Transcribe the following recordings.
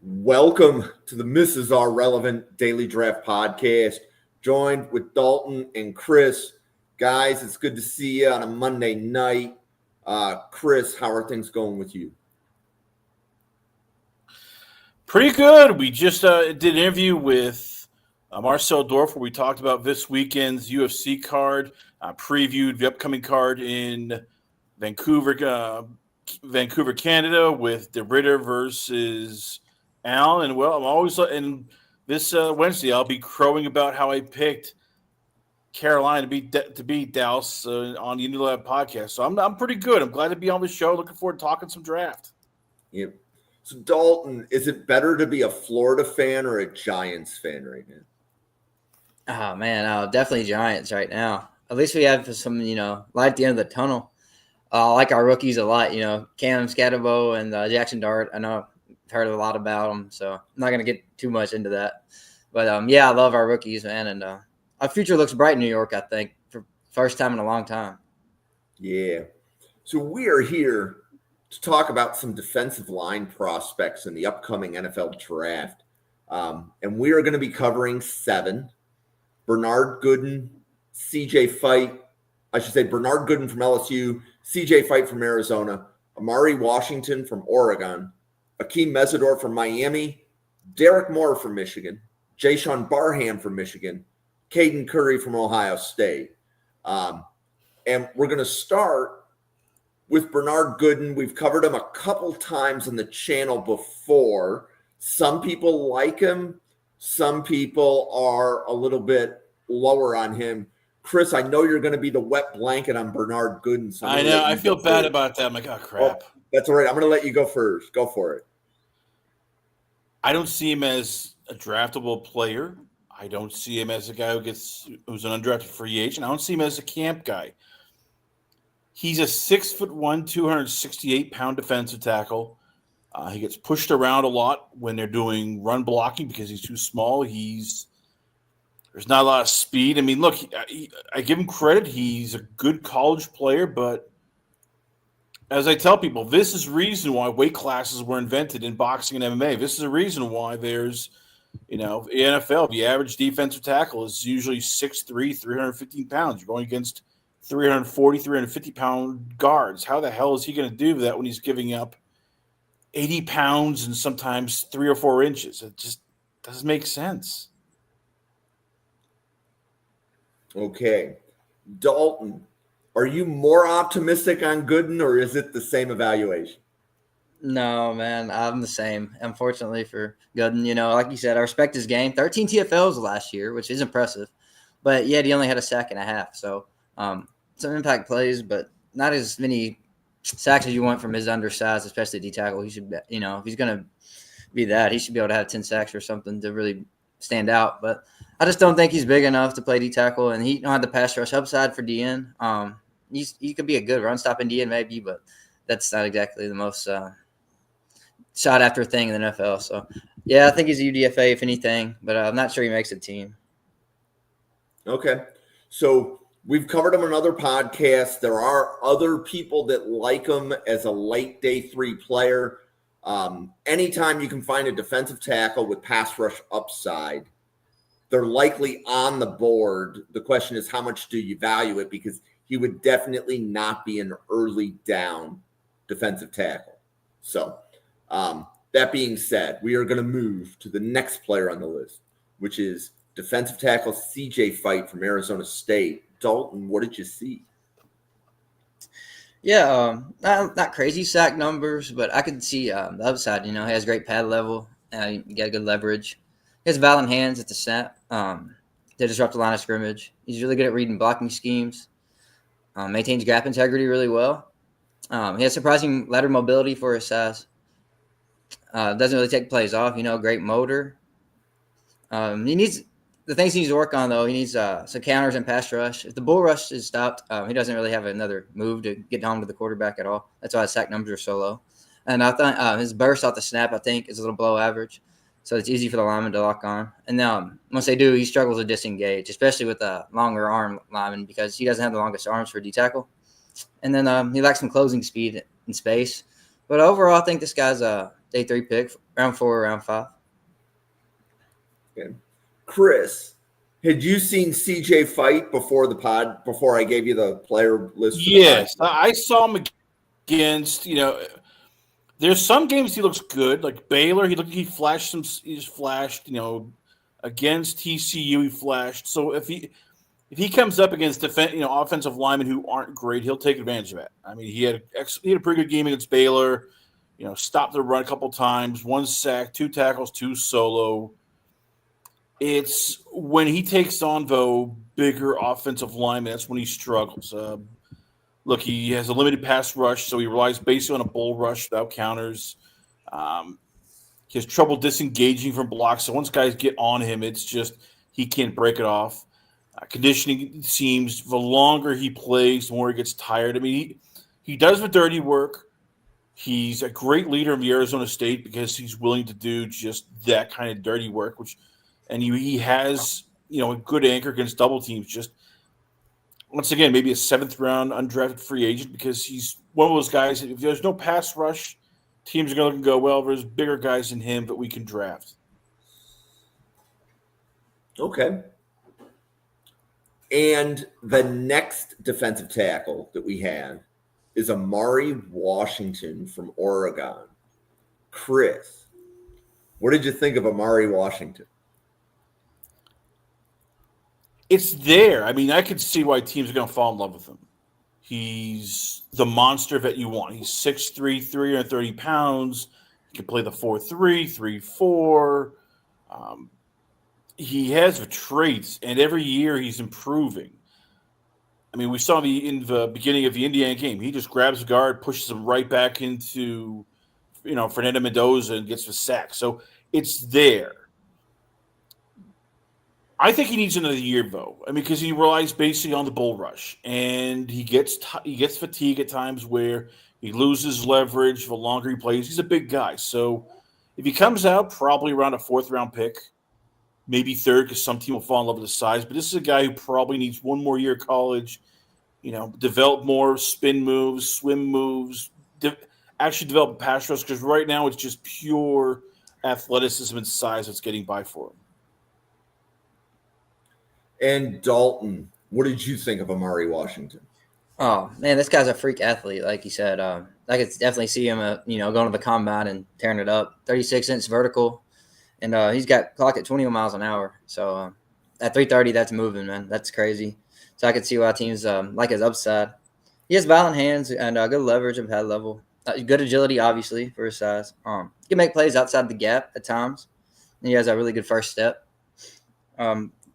Welcome to the Mesidor Relevant Daily Draft Podcast, joined with Dalton and Chris. Guys, it's good to see you on a Monday night. Chris, how are things going with you? Pretty good. We just did an interview with Marcel Dorf where we talked about this weekend's UFC card, previewed the upcoming card in Vancouver, Canada, with De Ritter versus Allen. And I'm always this Wednesday I'll be crowing about how I picked Carolina to beat Dallas on the Indie Lab podcast. So I'm pretty good. I'm glad to be on the show. Looking forward to talking some draft. Yep. So, Dalton, is it better to be a Florida fan or a Giants fan right now? Oh, man, definitely Giants right now. At least we have some, light at the end of the tunnel. I like our rookies a lot, Cam Scatterbo and Jackson Dart. I know I've heard a lot about them, so I'm not going to get too much into that. But, I love our rookies, man, and our future looks bright in New York, I think, for first time in a long time. Yeah. So we are here to talk about some defensive line prospects in the upcoming NFL draft. And we are going to be covering 7. Bernard Gooden from LSU, CJ Fight from Arizona, Amare Washington from Oregon, Akheem Mesidor from Miami, Derek Moore from Michigan, Jayshon Barham from Michigan, Keaten Curry from Ohio State. And we're going to start with Bernard Gooden. We've covered him a couple times on the channel before. Some people like him. Some people are a little bit lower on him. Chris, I know you're going to be the wet blanket on Bernard Gooden. So I know. I feel bad about that. I'm like, oh, crap. Oh, that's all right. I'm going to let you go first. Go for it. I don't see him as a draftable player. I don't see him as a guy who's an undrafted free agent. I don't see him as a camp guy. He's a 6'1", 268-pound defensive tackle. He gets pushed around a lot when they're doing run blocking because he's too small. There's not a lot of speed. I mean, look, I give him credit. He's a good college player, but as I tell people, this is the reason why weight classes were invented in boxing and MMA. This is the reason why there's, the NFL, the average defensive tackle is usually 6'3", 315 pounds. You're going against 340, 350-pound guards. How the hell is he going to do that when he's giving up 80 pounds and sometimes 3 or 4 inches? It just doesn't make sense. Okay. Dalton, are you more optimistic on Gooden, or is it the same evaluation? No, man, I'm the same. Unfortunately for Gooden, like you said, I respect his game. 13 TFLs last year, which is impressive. But yet he only had a sack and a half. So some impact plays, but not as many sacks as you want from his undersized, especially D tackle. He should, if he's going to be that, he should be able to have 10 sacks or something to really stand out. But I just don't think he's big enough to play D tackle, and he don't have the pass rush upside for DN. He could be a good run stopping DN maybe, but that's not exactly the most sought after thing in the NFL. So yeah, I think he's a UDFA if anything, but I'm not sure he makes a team. Okay. So we've covered him on other podcasts. There are other people that like him as a late day 3 player. Anytime you can find a defensive tackle with pass rush upside, they're likely on the board. The question is, how much do you value it? Because he would definitely not be an early down defensive tackle. So that being said, we are going to move to the next player on the list, which is defensive tackle CJ Fight from Arizona State. Dalton, what did you see? Yeah, not crazy sack numbers, but I could see the upside. He has great pad level. You got good leverage. He has violent hands at the snap to disrupt the line of scrimmage. He's really good at reading blocking schemes. Maintains gap integrity really well. He has surprising lateral mobility for his size. Doesn't really take plays off. Great motor. The things he needs to work on, though, he needs some counters and pass rush. If the bull rush is stopped, he doesn't really have another move to get home to the quarterback at all. That's why his sack numbers are so low. And I thought his burst off the snap, I think, is a little below average. So it's easy for the lineman to lock on. And once they do, he struggles to disengage, especially with a longer arm lineman because he doesn't have the longest arms for D tackle. And then he lacks some closing speed in space. But overall, I think this guy's a day 3 pick, round 4 or round 5. Okay. Chris, had you seen CJ fight before the pod? Before I gave you the player list for the pod? Yes, I saw him against. There's some games he looks good, like Baylor. He flashed some. He's flashed. Against TCU he flashed. So if he comes up against offensive linemen who aren't great, he'll take advantage of that. I mean, he had a pretty good game against Baylor. Stopped the run a couple times, 1 sack, 2 tackles, 2 solo. It's when he takes on, though, bigger offensive linemen, that's when he struggles. Look, he has a limited pass rush, so he relies basically on a bull rush without counters. He has trouble disengaging from blocks, so once guys get on him, it's just he can't break it off. Conditioning seems the longer he plays, the more he gets tired. I mean, he does the dirty work. He's a great leader of the Arizona State because he's willing to do just that kind of dirty work, and he has a good anchor against double teams. Just once again, maybe a 7th round undrafted free agent because he's one of those guys. If there's no pass rush, teams are going to go, well, there's bigger guys than him that we can draft. Okay. And the next defensive tackle that we had is Amare Washington from Oregon. Chris, what did you think of Amare Washington? It's there. I mean, I could see why teams are going to fall in love with him. He's the monster that you want. He's 6'3", 330 pounds. He can play the 4-3, 3-4. He has the traits, and every year he's improving. I mean, we saw in the beginning of the Indiana game. He just grabs the guard, pushes him right back into, Fernando Mendoza and gets the sack. So it's there. I think he needs another year, though. I mean, because he relies basically on the bull rush, and he gets fatigue at times where he loses leverage the longer he plays. He's a big guy, so if he comes out, probably around a 4th round pick, maybe 3rd, because some team will fall in love with his size. But this is a guy who probably needs 1 more year of college. Develop more spin moves, swim moves, actually develop a pass rush, because right now it's just pure athleticism and size that's getting by for him. And Dalton, what did you think of Amare Washington? Oh, man, this guy's a freak athlete, like you said. I could definitely see him, going to the combine and tearing it up. 36-inch vertical, and he's got clock at 21 miles an hour. So at 330, that's moving, man. That's crazy. So I could see why teams like his upside. He has violent hands and good leverage of head level. Good agility, obviously, for his size. He can make plays outside the gap at times. And he has a really good first step.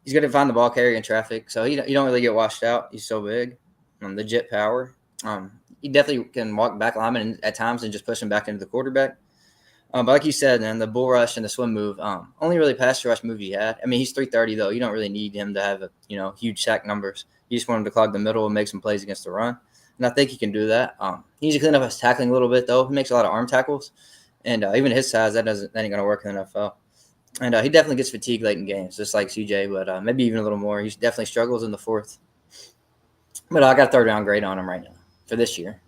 He's going to find the ball carrier in traffic, so you don't really get washed out. He's so big. The jet power. He definitely can walk back linemen at times and just push him back into the quarterback. But like you said, man, the bull rush and the swim move, only really pass rush move he had. I mean, he's 330, though. You don't really need him to have huge sack numbers. You just want him to clog the middle and make some plays against the run. And I think he can do that. He needs to clean up his tackling a little bit, though. He makes a lot of arm tackles. And even his size, that ain't going to work in the NFL. And he definitely gets fatigued late in games, just like CJ, but maybe even a little more. He definitely struggles in the 4th. But I got a 3rd round grade on him right now for this year.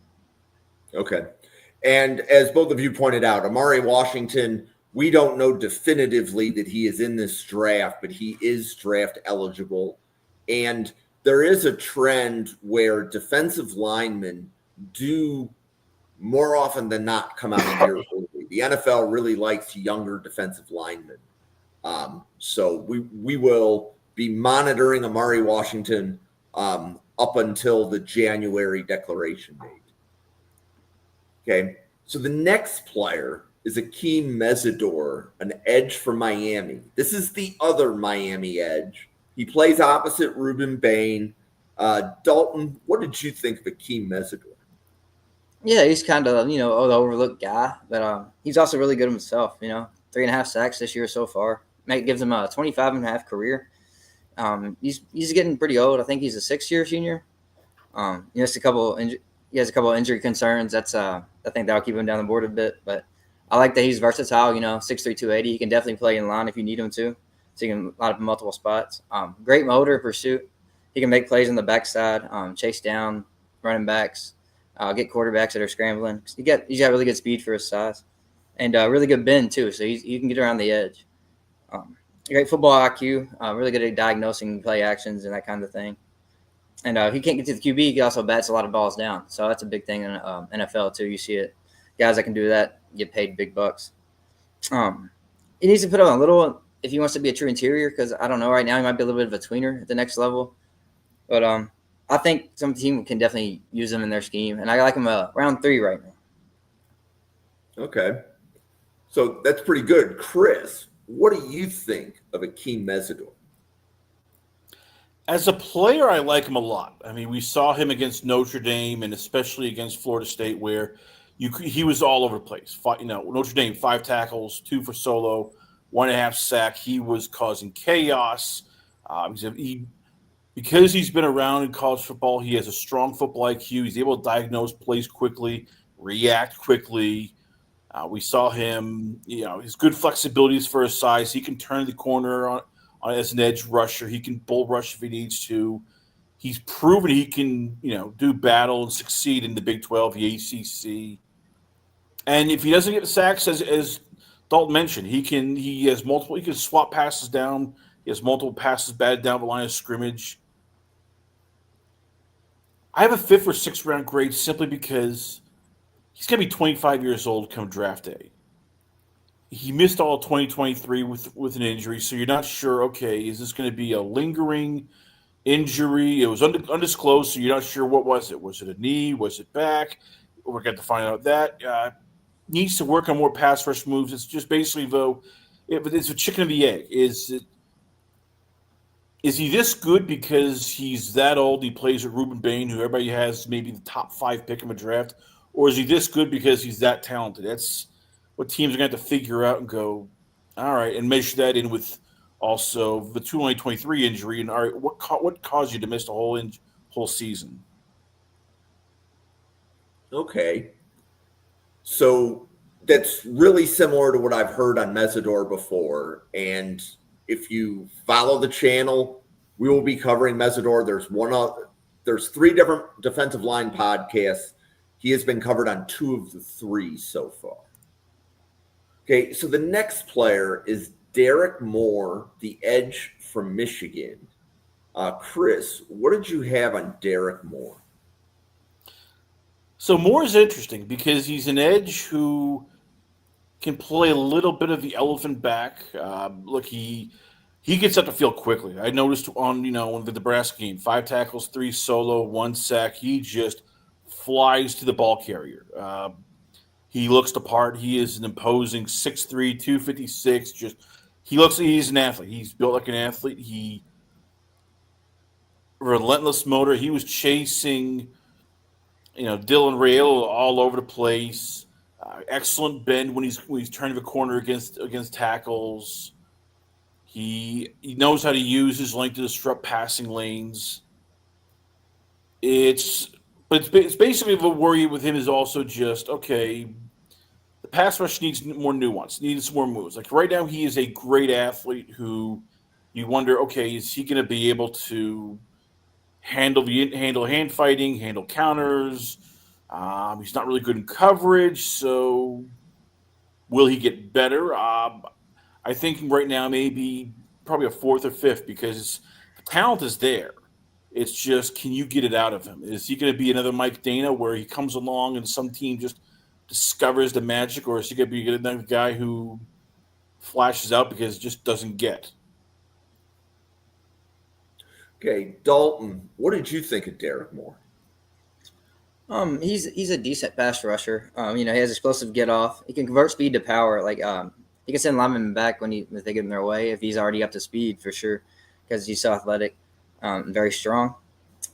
Okay. And as both of you pointed out, Amare Washington, we don't know definitively that he is in this draft, but he is draft eligible. And there is a trend where defensive linemen do more often than not come out a year early. The NFL really likes younger defensive linemen. So we will be monitoring Amare Washington up until the January declaration date. Okay, so the next player is Akheem Mesidor, an edge from Miami. This is the other Miami edge. He plays opposite Ruben Bain. Dalton, what did you think of Akheem Mesidor? Yeah, he's kind of, the overlooked guy, but he's also really good himself, 3.5 sacks this year so far. It gives him a 25.5 career. He's getting pretty old. I think he's a 6th-year senior. He has a couple injury concerns. That's I think that'll keep him down the board a bit. But I like that he's versatile. 6'3", 280. He can definitely play in line if you need him to. So he can line up in multiple spots. Great motor pursuit. He can make plays on the backside, chase down running backs. get quarterbacks that are scrambling. He's got really good speed for his size, and really good bend too. So you can get around the edge. Great football IQ, really good at diagnosing play actions and that kind of thing. And he can't get to the QB. He also bats a lot of balls down. So that's a big thing in NFL too. You see it. Guys that can do that get paid big bucks. He needs to put on a little if he wants to be a true interior, because I don't know, right now he might be a little bit of a tweener at the next level. But I think some team can definitely use him in their scheme. And I like him round 3 right now. Okay. So that's pretty good. Chris, what do you think of Akheem Mesidor? As a player, I like him a lot. I mean, we saw him against Notre Dame and especially against Florida State, where he was all over the place. Notre Dame, 5 tackles, 2 for solo, 1.5 sack. He was causing chaos. Because he's been around in college football, he has a strong football IQ. He's able to diagnose plays quickly, react quickly. We saw him, his good flexibilities for his size. He can turn the corner on as an edge rusher. He can bull rush if he needs to. He's proven he can, do battle and succeed in the Big 12, the ACC. And if he doesn't get the sacks, as Dalton mentioned, he can swap passes down. He has multiple passes batted down the line of scrimmage. I have a 5th or 6th round grade simply because he's going to be 25 years old come draft day. He missed all 2023 with an injury, so you're not sure, okay, is this going to be a lingering injury? It was undisclosed, so you're not sure what was it. Was it a knee? Was it back? We're going to find out that. Needs to work on more pass rush moves. It's just basically, though, it's a chicken and the egg. Is he this good because he's that old? He plays with Ruben Bain, who everybody has maybe the top 5 pick in a draft, or is he this good because he's that talented? That's what teams are going to have to figure out and go, all right, and measure that in with also the 2023 injury. And all right, what caused you to miss the whole season? Okay. So that's really similar to what I've heard on Mesidor before. And if you follow the channel, we will be covering Mesidor. There's 3 different defensive line podcasts. He has been covered on 2 of the 3 so far. Okay, so the next player is Derek Moore, the edge from Michigan. Chris, what did you have on Derek Moore? So Moore is interesting because he's an edge who can play a little bit of the elephant back. He gets up the field quickly. I noticed on the Nebraska game, 5 tackles, 3 solo, 1 sack. He just flies to the ball carrier. He looks the part. He is an imposing 6'3", 256. He's an athlete. He's built like an athlete. Relentless motor. He was chasing, Dylan Rail all over the place. Excellent bend when he's turning the corner against tackles. He knows how to use his length to disrupt passing lanes. It's basically the worry with him is also just, okay, the pass rush needs more nuance, needs more moves. Like right now, he is a great athlete who you wonder, okay, is he going to be able to handle hand fighting, handle counters? He's not really good in coverage, so will he get better? I think right now maybe probably a 4th or 5th because the talent is there. It's just, can you get it out of him? Is he going to be another Mike Dana where he comes along and some team just discovers the magic, or is he going to be another guy who flashes out because it just doesn't get? Okay, Dalton, what did you think of Derek Moore? He's a decent pass rusher. He has explosive get off. He can convert speed to power. He can send linemen back if they get in their way if he's already up to speed for sure, because he's so athletic, very strong,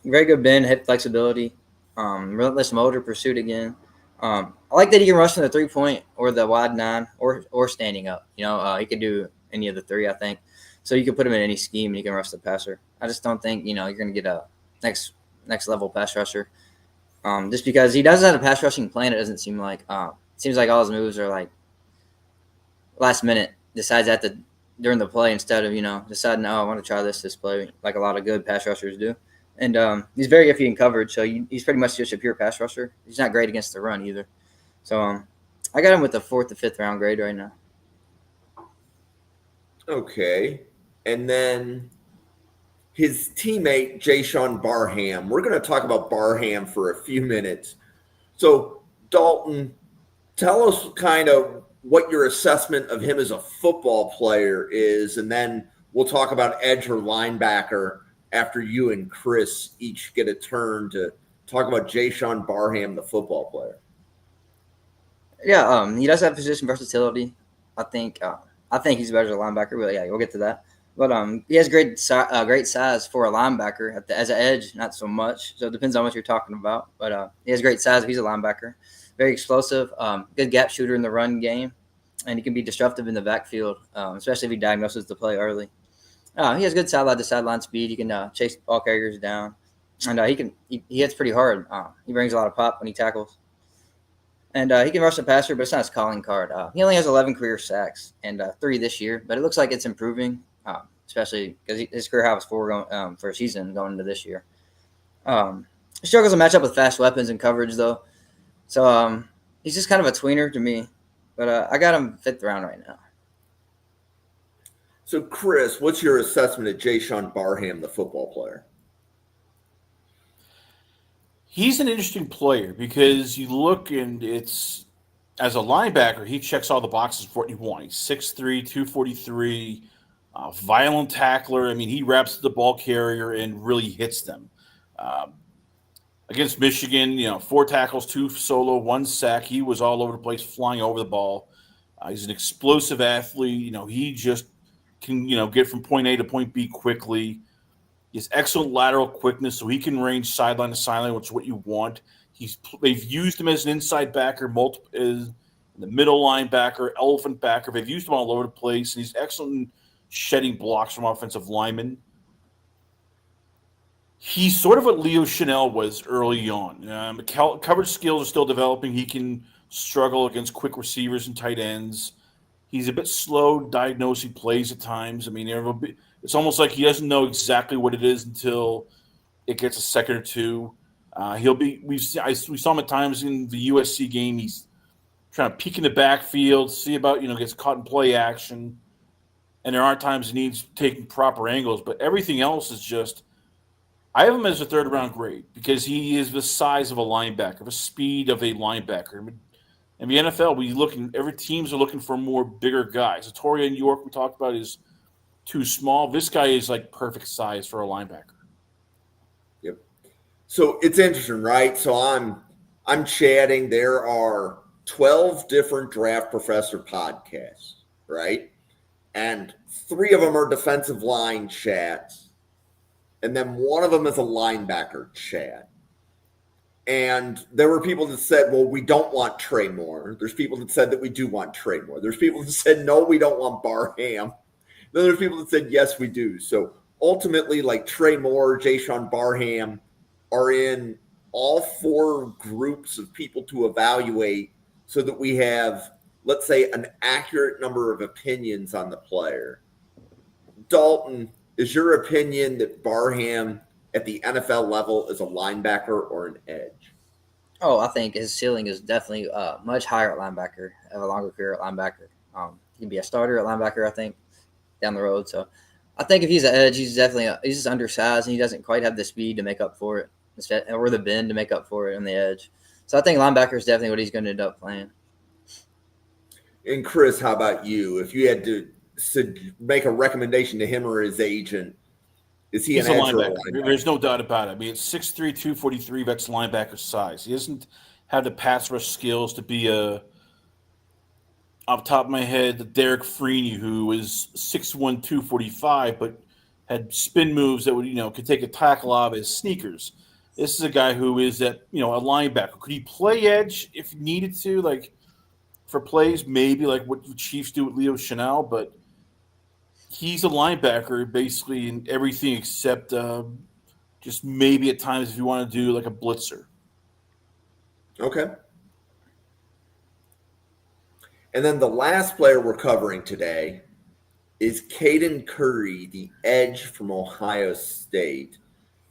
very good bend, hip flexibility, relentless motor, pursuit again. I like that he can rush from the 3-point or the wide 9 or standing up. He could do any of the 3, I think. So you can put him in any scheme and he can rush the passer. I just don't think you're going to get a next level pass rusher. Just because he doesn't have a pass rushing plan, it doesn't seem like. It seems like all his moves are like last minute. Decides during the play instead of deciding, I want to try this play like a lot of good pass rushers do. And he's very iffy in coverage, so he's pretty much just a pure pass rusher. He's not great against the run either. So I got him with the 4th to 5th round grade right now. Okay. And then his teammate, Jashawn Barham. We're going to talk about Barham for a few minutes. So, Dalton, tell us kind of what your assessment of him as a football player is, and then we'll talk about edge or linebacker after you and Chris each get a turn to talk about Jashawn Barham, the football player. Yeah, he does have position versatility. I think he's better as a linebacker, but yeah, we'll get to that. But he has great size for a linebacker as an edge, not so much. So it depends on what you're talking about. But he has great size if he's a linebacker. Very explosive, good gap shooter in the run game, and he can be disruptive in the backfield, especially if he diagnoses the play early. He has good sideline to sideline speed. He can chase ball carriers down, and he hits pretty hard. He brings a lot of pop when he tackles. And he can rush the passer, but it's not his calling card. He only has 11 career sacks and 3 this year, but it looks like it's improving, especially because his career high was 4 for a season going into this year. He struggles to match up with fast weapons and coverage, though. So he's just kind of a tweener to me. But I got him 5th round right now. So, Chris, what's your assessment of Jashawn Barham, the football player? He's an interesting player because you look and it's as a linebacker, he checks all the boxes for what you want. He's 6'3", 243, violent tackler. I mean, he wraps the ball carrier and really hits them. Against Michigan, 4 tackles, 2 solo, 1 sack. He was all over the place, flying over the ball. He's an explosive athlete. He just can, get from point A to point B quickly. He has excellent lateral quickness, so he can range sideline to sideline, which is what you want. They've used him as an inside backer, the middle linebacker, elephant backer. They've used him all over the place, and he's excellent in shedding blocks from offensive linemen. He's sort of what Leo Chanel was early on. Coverage skills are still developing. He can struggle against quick receivers and tight ends. He's a bit slow diagnosing plays at times. I mean, it's almost like he doesn't know exactly what it is until it gets a second or two. We saw him at times in the USC game. He's trying to peek in the backfield, see about, gets caught in play action. And there are times he needs taking proper angles, but everything else is just, I have him as a 3rd round grade because he is the size of a linebacker, the speed of a linebacker. I mean, in the NFL, every teams are looking for more bigger guys. Atoria in York we talked about is too small. This guy is like perfect size for a linebacker. Yep. So it's interesting, right? So I'm chatting. There are 12 different Draft Professor podcasts, right? And 3 of them are defensive line chats. And then one of them is a linebacker chat. And there were people that said, well, we don't want Trey Moore. There's people that said that we do want Trey Moore. There's people that said, no, we don't want Barham. Then there's people that said, yes, we do. So ultimately, like Trey Moore, Jashawn Barham are in all 4 groups of people to evaluate so that we have, let's say, an accurate number of opinions on the player. Dalton, is your opinion that Barham at the NFL level is a linebacker or an edge? Oh, I think his ceiling is definitely much higher at linebacker, have a longer career at linebacker. He can be a starter at linebacker, I think, down the road. So I think if he's an edge, he's just undersized and he doesn't quite have the speed to make up for it or the bend to make up for it on the edge. So I think linebacker is definitely what he's going to end up playing. And Chris, how about you? If you had to make a recommendation to him or his agent, is he He's an a edge or a linebacker. linebacker? There's no doubt about it. I mean, it's 6'3", 243. That's linebacker size. He doesn't have the pass rush skills to be off the top of my head, Derek Freeney, who is 6'1", 245, but had spin moves that would, could take a tackle out of his sneakers. This is a guy who is a linebacker. Could he play edge if needed to, like for plays, maybe like what the Chiefs do with Leo Chanel, but he's a linebacker basically in everything except just maybe at times if you want to do like a blitzer. Okay. And then the last player we're covering today is Caden Curry, the edge from Ohio State.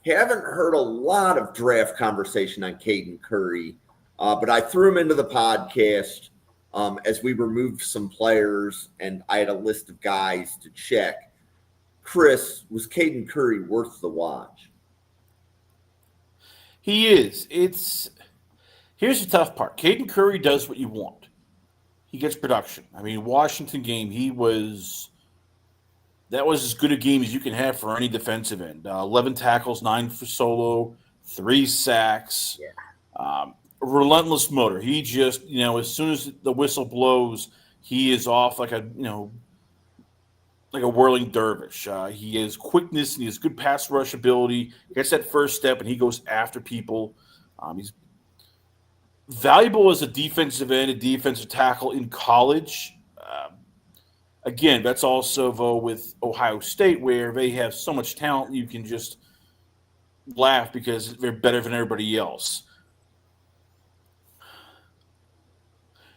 Haven't heard a lot of draft conversation on Caden Curry, but I threw him into the podcast as we removed some players, and I had a list of guys to check. Chris, was Caden Curry worth the watch? He is. Here's the tough part. Caden Curry does what you want. He gets production. I mean, Washington game, that was as good a game as you can have for any defensive end. 11 tackles, 9 for solo, 3 sacks. Relentless motor. He just, as soon as the whistle blows, he is off like a whirling dervish. He has quickness and he has good pass rush ability. He gets that first step and he goes after people. He's valuable as a defensive end, a defensive tackle in college. Again, that's also, though, with Ohio State, where they have so much talent, you can just laugh because they're better than everybody else.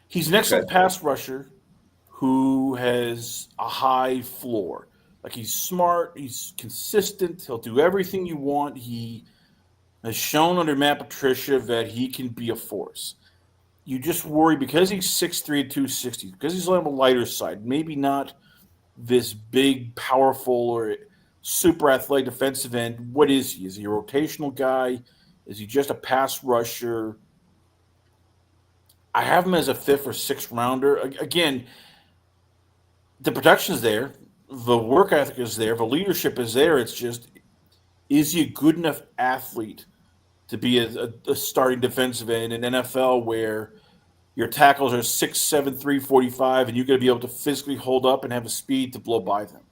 He's an excellent pass rusher who has a high floor. Like, he's smart, he's consistent, he'll do everything you want. He has shown under Matt Patricia that he can be a force. You just worry because he's 6'3", 260, because he's on the lighter side, maybe not this big, powerful, or super athletic defensive end. What is he? Is he a rotational guy? Is he just a pass rusher? I have him as a 5th or 6th rounder. Again, the production's there. The work ethic is there. The leadership is there. It's just, is he a good enough athlete to be a starting defensive end in NFL where your tackles are 6'7", 345, and you're going to be able to physically hold up and have the speed to blow by them?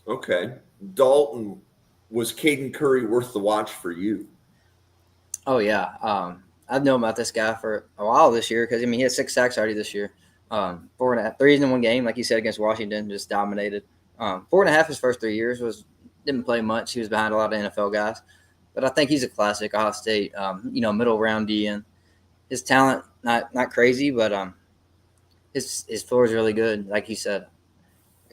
Okay. Dalton, was Caden Curry worth the watch for you? Oh, yeah. I've known about this guy for a while this year because, he had 6 sacks already this year. 4.5, 3 in one game, like you said, against Washington, just dominated. 4.5 his first 3 years didn't play much. He was behind a lot of NFL guys. But I think he's a classic Ohio State, middle round DN. His talent, not crazy, but his floor is really good. Like you said,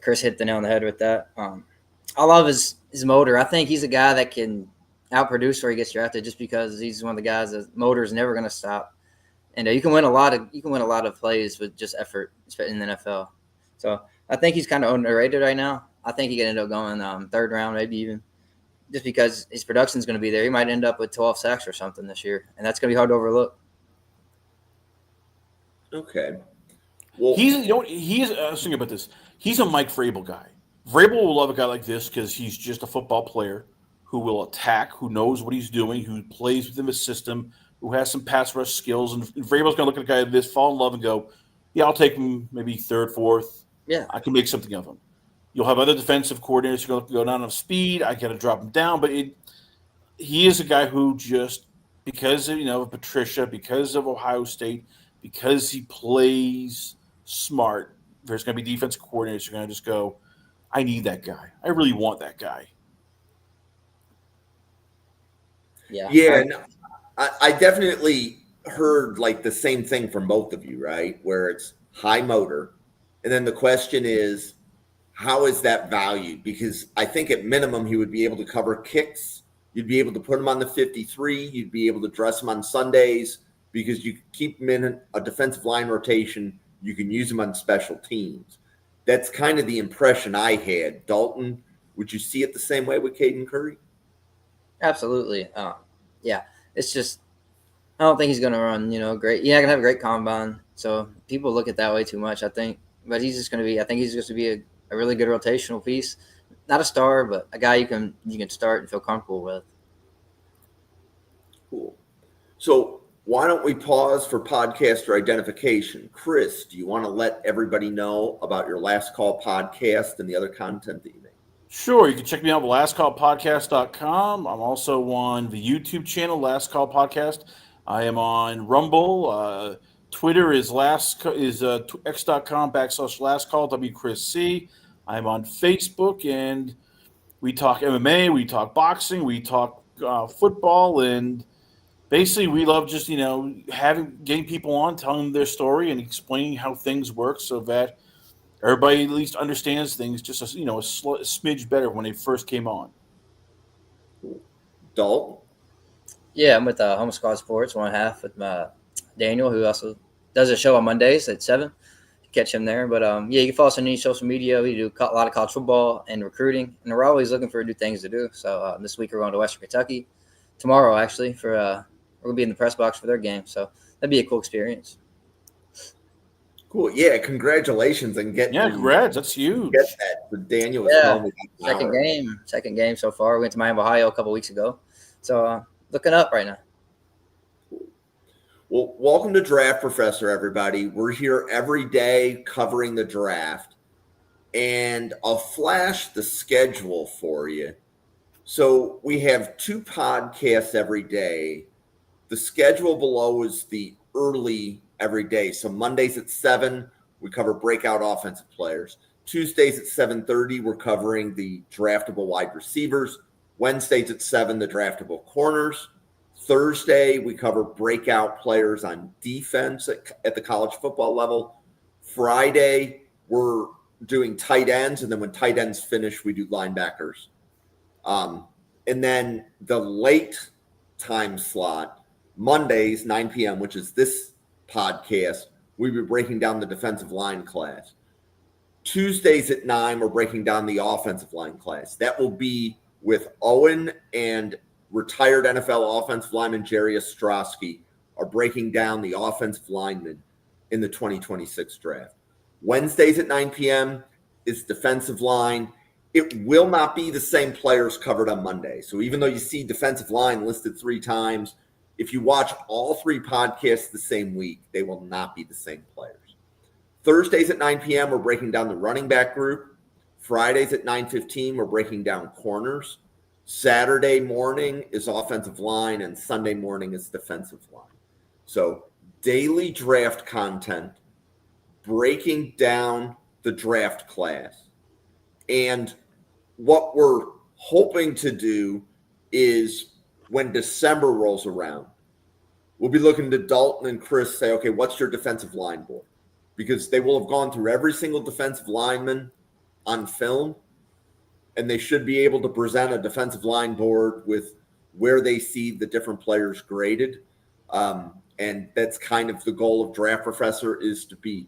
Chris hit the nail on the head with that. I love his motor. I think he's a guy that can outproduce where he gets drafted just because he's one of the guys that motor is never going to stop. And you can win a lot of plays with just effort in the NFL. So I think he's kind of underrated right now. I think he could end up going 3rd round, maybe even, just because his production is going to be there. He might end up with 12 sacks or something this year, and that's going to be hard to overlook. Okay. Well, I was thinking about this. He's a Mike Vrabel guy. Vrabel will love a guy like this because he's just a football player who will attack, who knows what he's doing, who plays within the system, who has some pass rush skills. And Vrabel's going to look at a guy like this, fall in love, and go, yeah, I'll take him maybe 3rd, 4th. Yeah. I can make something of him. You'll have other defensive coordinators who go down on speed. I got to drop him down. But he is a guy who just, because of Patricia, because of Ohio State, because he plays smart, there's going to be defensive coordinators who are going to just go, I need that guy. I really want that guy. Yeah. Yeah, and I definitely heard like the same thing from both of you, right? Where it's high motor. And then the question is, how is that valued? Because I think at minimum he would be able to cover kicks. You'd be able to put him on the 53. You'd be able to dress him on Sundays because you keep him in a defensive line rotation. You can use him on special teams. That's kind of the impression I had. Dalton, would you see it the same way with Caden Curry? Absolutely. Yeah. It's just, I don't think he's going to run, great. Yeah, going to have a great combine. So people look at that way too much, I think. But he's just going to be, I think he's just going to be a really good rotational piece. Not a star, but a guy you can start and feel comfortable with. Cool. So why don't we pause for podcaster identification? Chris, do you want to let everybody know about your Last Call podcast and the other content that you make? Sure. You can check me out at lastcallpodcast.com. I'm also on the YouTube channel, Last Call Podcast. I am on Rumble. Twitter is x.com/lastcall, WChrisC. I'm on Facebook, and we talk MMA, we talk boxing, we talk football, and basically we love just, getting people on, telling them their story and explaining how things work so that everybody at least understands things just a smidge better when they first came on. Dalton? Yeah, I'm with Home Squad Sports, 1.5 with Daniel, who also does a show on Mondays at 7. Catch him there. But, yeah, you can follow us on any social media. We do a lot of college football and recruiting, and we're always looking for new things to do. So this week we're going to Western Kentucky. Tomorrow, actually, for we're going to be in the press box for their game. So that'd be a cool experience. Cool. Yeah, congratulations and congrats. That's huge. Get that. For Daniel was Yeah, second game so far. We went to Miami, Ohio a couple weeks ago. So looking up right now. Well, welcome to Draft Professor, everybody. We're here every day covering the draft. And I'll flash the schedule for you. So we have 2 podcasts every day. The schedule below is the early every day. So Mondays at 7, we cover breakout offensive players. Tuesdays at 7:30, we're covering the draftable wide receivers. Wednesdays at 7, the draftable corners. Thursday, we cover breakout players on defense at the college football level. Friday, we're doing tight ends, and then when tight ends finish, we do linebackers. And then the late time slot, Mondays, 9 p.m., which is this podcast, we'll be breaking down the defensive line class. Tuesdays at 9, we're breaking down the offensive line class. That will be with Owen and retired NFL offensive lineman Jerry Ostrowski are breaking down the offensive linemen in the 2026 draft. Wednesdays at 9 p.m. is defensive line. It will not be the same players covered on Monday. So even though you see defensive line listed 3 times, if you watch all 3 podcasts the same week, they will not be the same players. Thursdays at 9 p.m., we're breaking down the running back group. Fridays at 9:15, we're breaking down corners. Saturday morning is offensive line, and Sunday morning is defensive line. So daily draft content, breaking down the draft class. And what we're hoping to do is when December rolls around, we'll be looking to Dalton and Chris, say, okay, what's your defensive line board? Because they will have gone through every single defensive lineman on film, and they should be able to present a defensive line board with where they see the different players graded. And that's kind of the goal of Draft Professor, is to be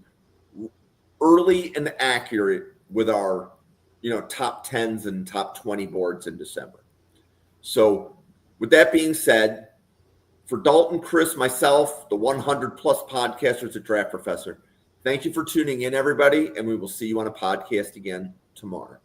early and accurate with our top 10s and top 20 boards in December. So with that being said, for Dalton, Chris, myself, the 100 plus podcasters at Draft Professor, thank you for tuning in, everybody, and we will see you on a podcast again tomorrow.